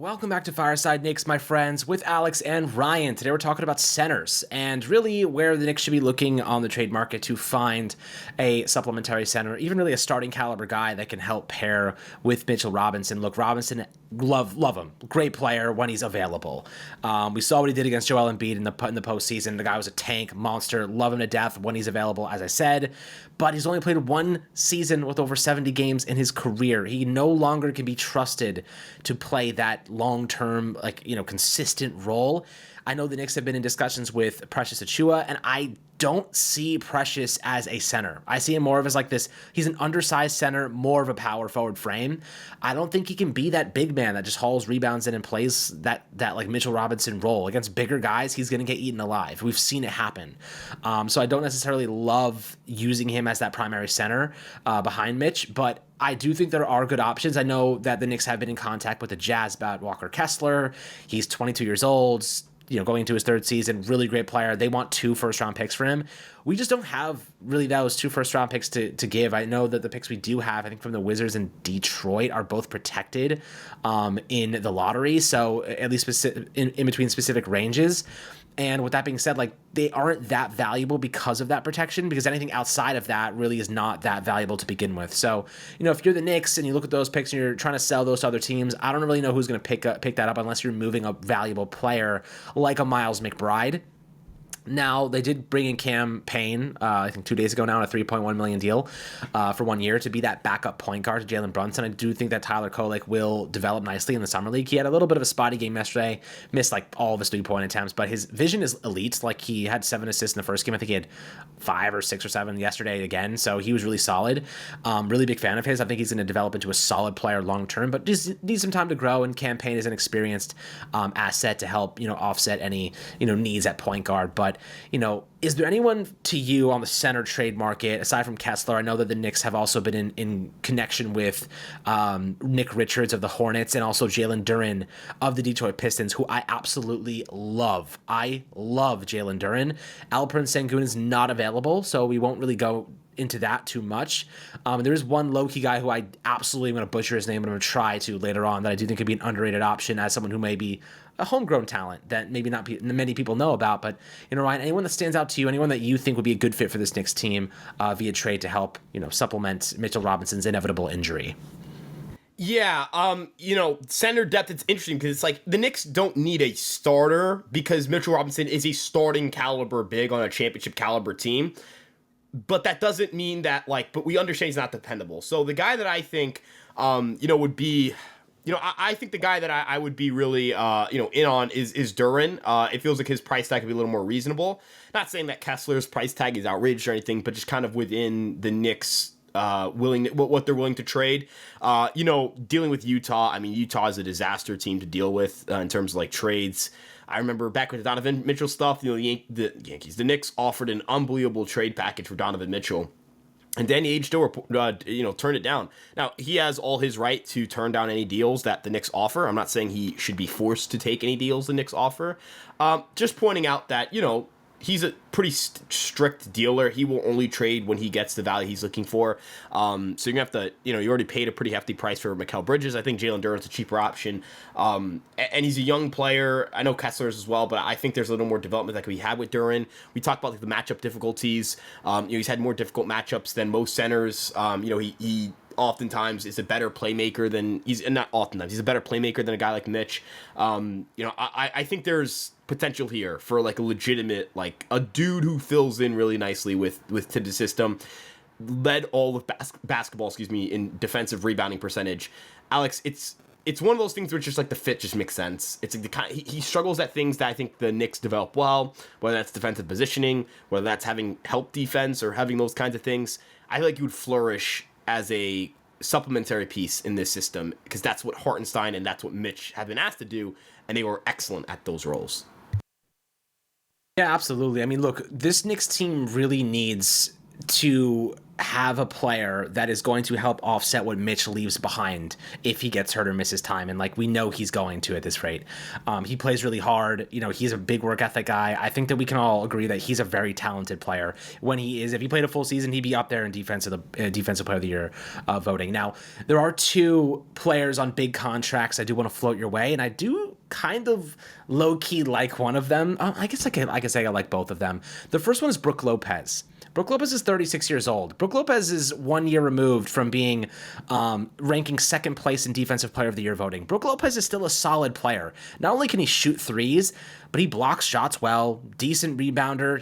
Welcome back to Fireside Knicks, my friends, with Alex and Ryan. Today we're talking about centers and really where the Knicks should be looking on the trade market to find a supplementary center, even really a starting caliber guy that can help pair with Mitchell Robinson. Look, Robinson, love him. Great player when he's available. We saw what he did against Joel Embiid in the postseason. The guy was a tank, monster. Love him to death when he's available, as I said. But he's only played one season with over 70 games in his career. He no longer can be trusted to play that long-term, consistent role. I know the Knicks have been in discussions with Precious Achiuwa, and I don't see Precious as a center. I see him more of as he's an undersized center, more of a power forward frame. I don't think he can be that big man that just hauls rebounds in and plays that like Mitchell Robinson role. Against bigger guys, he's going to get eaten alive. We've seen it happen. So I don't necessarily love using him as that primary center behind Mitch, but I do think there are good options. I know that the Knicks have been in contact with the Jazz about Walker Kessler. He's 22 years old, going into his third season, really great player. They want 2 first-round picks for him. We just don't have really those 2 first-round picks to give. I know that the picks we do have, I think from the Wizards and Detroit, are both protected in the lottery, so at least in between specific ranges. And with that being said, they aren't that valuable because of that protection, because anything outside of that really is not that valuable to begin with. So, if you're the Knicks and you look at those picks and you're trying to sell those to other teams, I don't really know who's going to pick that up unless you're moving a valuable player like a Miles McBride. Now, they did bring in Cam Payne, I think 2 days ago now, on a $3.1 million deal for 1 year to be that backup point guard to Jalen Brunson. I do think that Tyler Kolek will develop nicely in the summer league. He had a little bit of a spotty game yesterday, missed all of his 3-point attempts, but his vision is elite. He had 7 assists in the first game. I think he had 5 or 6 or 7 yesterday again, so he was really solid. Really big fan of his. I think he's going to develop into a solid player long term, but just needs some time to grow, and Cam Payne is an experienced asset to help offset any needs at point guard. But is there anyone to you on the center trade market aside from Kessler? I know that the Knicks have also been in connection with Nick Richards of the Hornets and also Jalen Duren of the Detroit Pistons, who I absolutely love. I love Jalen Duren. Alperen Sengun is not available, so we won't really go into that too much. There is one low-key guy who I absolutely am going to butcher his name, but I'm going to try to later on, that I do think could be an underrated option as someone who may be a homegrown talent that maybe not many people know about. But, Ryan, anyone that stands out to you, anyone that you think would be a good fit for this Knicks team via trade to help, supplement Mitchell Robinson's inevitable injury? Yeah, center depth, it's interesting because it's the Knicks don't need a starter because Mitchell Robinson is a starting caliber big on a championship caliber team. But that doesn't mean that, but we understand he's not dependable. So the guy that I think, would be, I think the guy that I would be really, in on is Duren. It feels like his price tag could be a little more reasonable. Not saying that Kessler's price tag is outrageous or anything, but just kind of within the Knicks' what they're willing to trade. Dealing with Utah. I mean, Utah is a disaster team to deal with in terms of trades. I remember back with the Donovan Mitchell stuff, the Knicks offered an unbelievable trade package for Donovan Mitchell. And Danny Ainge turned it down. Now, he has all his right to turn down any deals that the Knicks offer. I'm not saying he should be forced to take any deals the Knicks offer. Just pointing out that, he's a pretty strict dealer. He will only trade when he gets the value he's looking for. So you're going to have to, you already paid a pretty hefty price for Mikal Bridges. I think Jalen Duren's a cheaper option. And he's a young player. I know Kessler's as well, but I think there's a little more development that can be had with Duren. We talked about the matchup difficulties. He's had more difficult matchups than most centers. He oftentimes is a better playmaker than he's a better playmaker than a guy like Mitch. I think there's potential here for a legitimate, a dude who fills in really nicely with Tibbs' system, led all of basketball, in defensive rebounding percentage. Alex, it's one of those things where it's just the fit just makes sense. It's the kind he struggles at things that I think the Knicks develop well, whether that's defensive positioning, whether that's having help defense or having those kinds of things. I feel like he would flourish as a supplementary piece in this system because that's what Hartenstein and that's what Mitch have been asked to do, and they were excellent at those roles. Yeah, absolutely. I mean, look, this Knicks team really needs to have a player that is going to help offset what Mitch leaves behind if he gets hurt or misses time. And like, we know he's going to at this rate. He plays really hard. You know, he's a big work ethic guy. I think that we can all agree that he's a very talented player. When he is, if he played a full season, he'd be up there in defensive player of the year voting. Now, there are two players on big contracts I do want to float your way, and I do kind of low-key like one of them. I guess I can say I like both of them. The first one is Brook Lopez. Brook Lopez is 36 years old. Brook Lopez is 1 year removed from being ranking second place in Defensive Player of the Year voting. Brook Lopez is still a solid player. Not only can he shoot threes, but he blocks shots well, decent rebounder.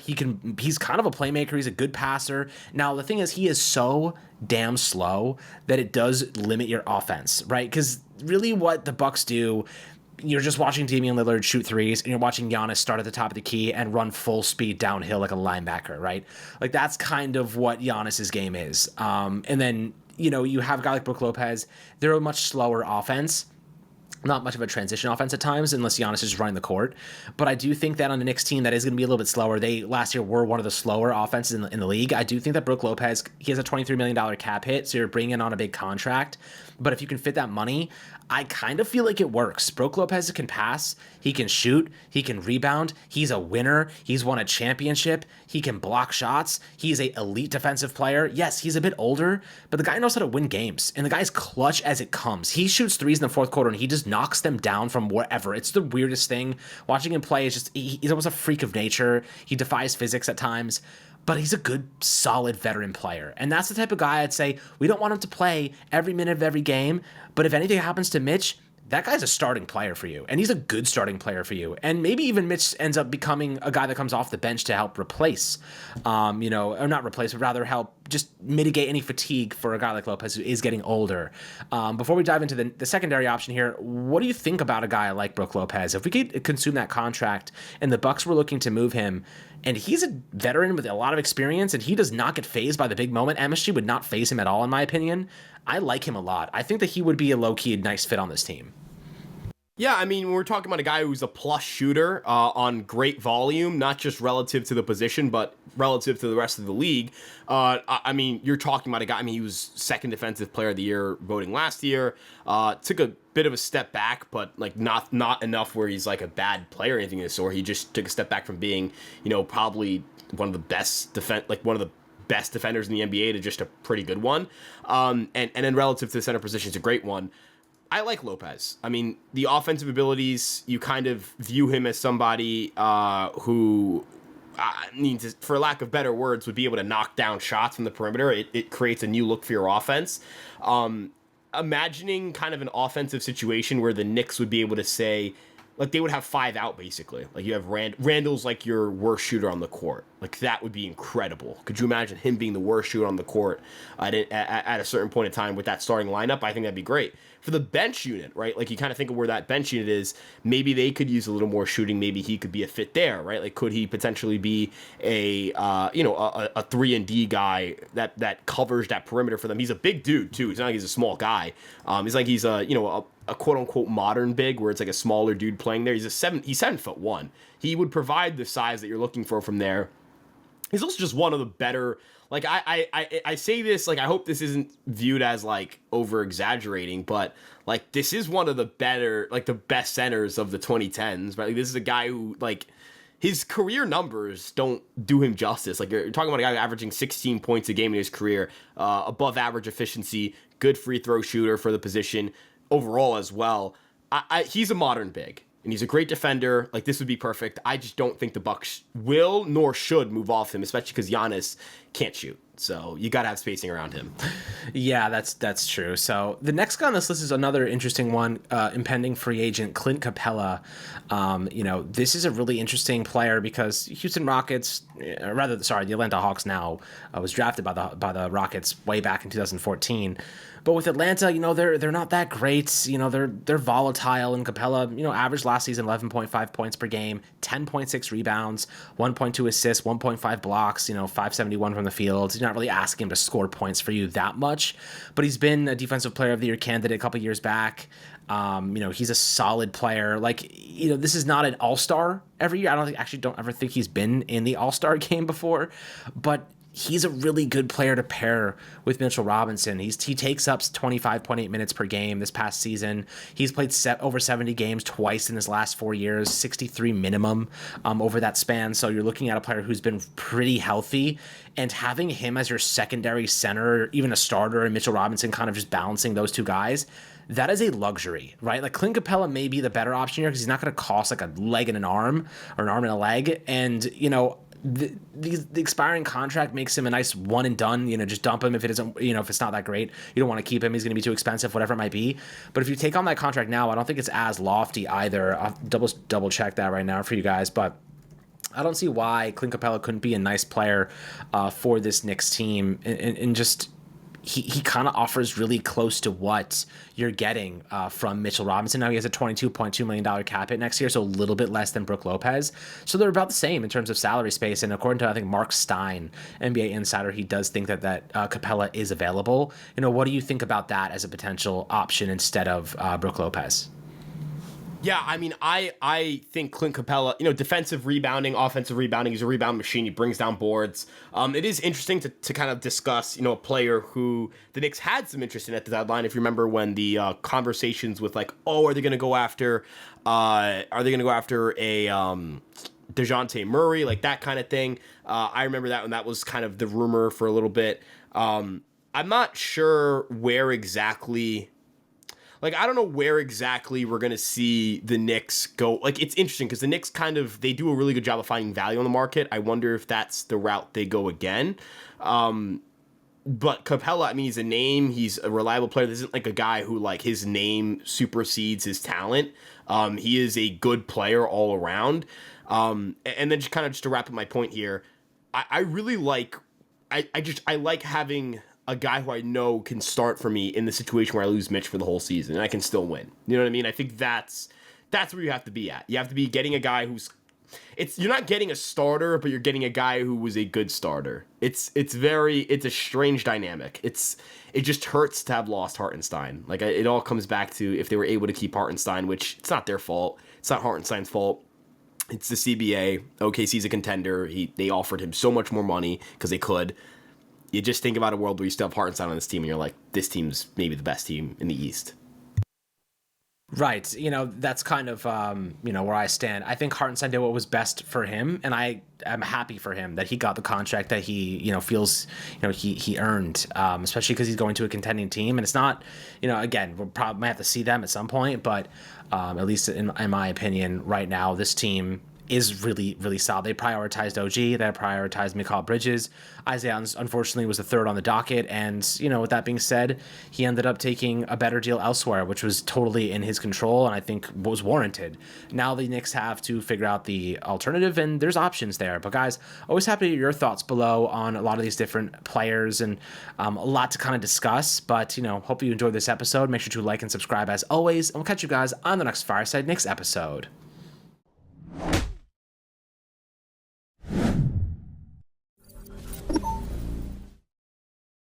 He's kind of a playmaker. He's a good passer. Now, the thing is, he is so damn slow that it does limit your offense, right? Because really what the Bucks do, you're just watching Damian Lillard shoot threes, and you're watching Giannis start at the top of the key and run full speed downhill like a linebacker, right? Like, that's kind of what Giannis's game is. And then, you know, you have a guy like Brook Lopez. They're a much slower offense. Not much of a transition offense at times, unless Giannis is just running the court. But I do think that on the Knicks team, that is going to be a little bit slower. They last year were one of the slower offenses in the league. I do think that Brook Lopez, he has a $23 million cap hit, so you're bringing on a big contract. But if you can fit that money, I kind of feel like it works. Brook Lopez can pass, he can shoot, he can rebound, he's a winner, he's won a championship, he can block shots, he's an elite defensive player. Yes, he's a bit older, but the guy knows how to win games, and the guy's clutch as it comes. He shoots threes in the fourth quarter, and he just knocks them down from wherever. It's the weirdest thing. Watching him play is just, he's almost a freak of nature. He defies physics at times. But he's a good, solid veteran player. And that's the type of guy I'd say we don't want him to play every minute of every game. But if anything happens to Mitch, that guy's a starting player for you. And he's a good starting player for you. And maybe even Mitch ends up becoming a guy that comes off the bench to help replace, or not replace, but rather help just mitigate any fatigue for a guy like Lopez who is getting older. Before we dive into the secondary option here, what do you think about a guy like Brook Lopez? If we could consume that contract and the Bucks were looking to move him, and he's a veteran with a lot of experience, and he does not get phased by the big moment. MSG would not phase him at all, in my opinion. I like him a lot. I think that he would be a low-key nice fit on this team. Yeah, I mean, we're talking about a guy who's a plus shooter on great volume, not just relative to the position, but relative to the rest of the league. I mean, you're talking about a guy, I mean, he was second defensive player of the year voting last year, took a bit of a step back, but like not enough where he's like a bad player or anything of the sort. He just took a step back from being, probably one of the best best defenders in the NBA to just a pretty good one. And then relative to the center position, it's a great one. I like Lopez. I mean, the offensive abilities, you kind of view him as somebody who, for lack of better words, would be able to knock down shots from the perimeter. It creates a new look for your offense. Imagining kind of an offensive situation where the Knicks would be able to say, like, they would have 5 out, basically. Like, you have Randall's like your worst shooter on the court. Like, that would be incredible. Could you imagine him being the worst shooter on the court at a certain point in time with that starting lineup? I think that'd be great. For the bench unit, right? Like, you kind of think of where that bench unit is. Maybe they could use a little more shooting. Maybe he could be a fit there, right? Like, could he potentially be a 3-and-D guy that covers that perimeter for them? He's a big dude, too. It's not like he's a small guy. He's a quote-unquote modern big, where it's like a smaller dude playing there. He's 7'1". He would provide the size that you're looking for from there. He's also just one of the better, like, I say this, like, I hope this isn't viewed as, like, over-exaggerating, but, like, this is one of the better, like, the best centers of the 2010s, right? Like, this is a guy who, like, his career numbers don't do him justice. Like, you're talking about a guy averaging 16 points a game in his career, above average efficiency, good free throw shooter for the position, overall as well. He's a modern big, and he's a great defender. Like, this would be perfect. I just don't think the Bucks will nor should move off him, especially because Giannis can't shoot. So you got to have spacing around him. Yeah, that's true. So the next guy on this list is another interesting one, impending free agent Clint Capella. This is a really interesting player because the Atlanta Hawks now was drafted by the Rockets way back in 2014. But with Atlanta, they're not that great. They're volatile. And Capella, averaged last season 11.5 points per game, 10.6 rebounds, 1.2 assists, 1.5 blocks, 571 from the field. You're not really asking him to score points for you that much. But he's been a Defensive Player of the Year candidate a couple years back. He's a solid player. Like, this is not an all-star every year. I don't ever think he's been in the all-star game before. But he's a really good player to pair with Mitchell Robinson. He takes up 25.8 minutes per game this past season. He's played over 70 games twice in his last 4 years, 63 minimum over that span. So you're looking at a player who's been pretty healthy, and having him as your secondary center, even a starter, and Mitchell Robinson kind of just balancing those two guys, that is a luxury, right? Like Clint Capella may be the better option here because he's not going to cost like a leg and an arm or an arm and a leg. And, the expiring contract makes him a nice one and done. Just dump him if it isn't, if it's not that great. You don't want to keep him. He's going to be too expensive, whatever it might be. But if you take on that contract now, I don't think it's as lofty either. I'll double check that right now for you guys. But I don't see why Clint Capella couldn't be a nice player for this Knicks team, and just he kind of offers really close to what you're getting from Mitchell Robinson. Now he has a $22.2 million cap hit next year, so a little bit less than Brook Lopez. So they're about the same in terms of salary space. And according to, I think, Mark Stein, NBA insider, he does think that Capella is available. What do you think about that as a potential option instead of Brook Lopez? Yeah, I mean, I think Clint Capella, defensive rebounding, offensive rebounding, he's a rebound machine. He brings down boards. It is interesting to kind of discuss, a player who the Knicks had some interest in at the deadline. If you remember when the conversations with are they going to go after a DeJounte Murray, like that kind of thing. I remember that when that was kind of the rumor for a little bit. I'm not sure where exactly. I don't know where exactly we're going to see the Knicks go. It's interesting because the Knicks they do a really good job of finding value on the market. I wonder if that's the route they go again. But Capella, I mean, he's a name. He's a reliable player. This isn't like a guy who, his name supersedes his talent. He is a good player all around. And then just to wrap up my point here, I really like, I like having a guy who I know can start for me in the situation where I lose Mitch for the whole season and I can still win. You know what I mean? I think that's where you have to be at. You have to be getting a guy you're not getting a starter, but you're getting a guy who was a good starter. It's a strange dynamic. It just hurts to have lost Hartenstein. It all comes back to if they were able to keep Hartenstein, which it's not their fault. It's not Hartenstein's fault. It's the CBA. OKC's a contender. They offered him so much more money because they could. You just think about a world where you still have Hartenstein on this team and you're like, this team's maybe the best team in the East. Right. That's kind of, where I stand. I think Hartenstein did what was best for him, and I am happy for him that he got the contract that he, feels, he earned, especially because he's going to a contending team. And it's not, again, we'll probably might have to see them at some point, but at least in my opinion, right now, this team is really, really solid. They prioritized OG. They prioritized Mikal Bridges. Isaiah, unfortunately, was the third on the docket. And, with that being said, he ended up taking a better deal elsewhere, which was totally in his control and I think was warranted. Now the Knicks have to figure out the alternative, and there's options there. But, guys, always happy to hear your thoughts below on a lot of these different players, and a lot to kind of discuss. But, hope you enjoyed this episode. Make sure to like and subscribe as always. And we'll catch you guys on the next Fireside Knicks episode.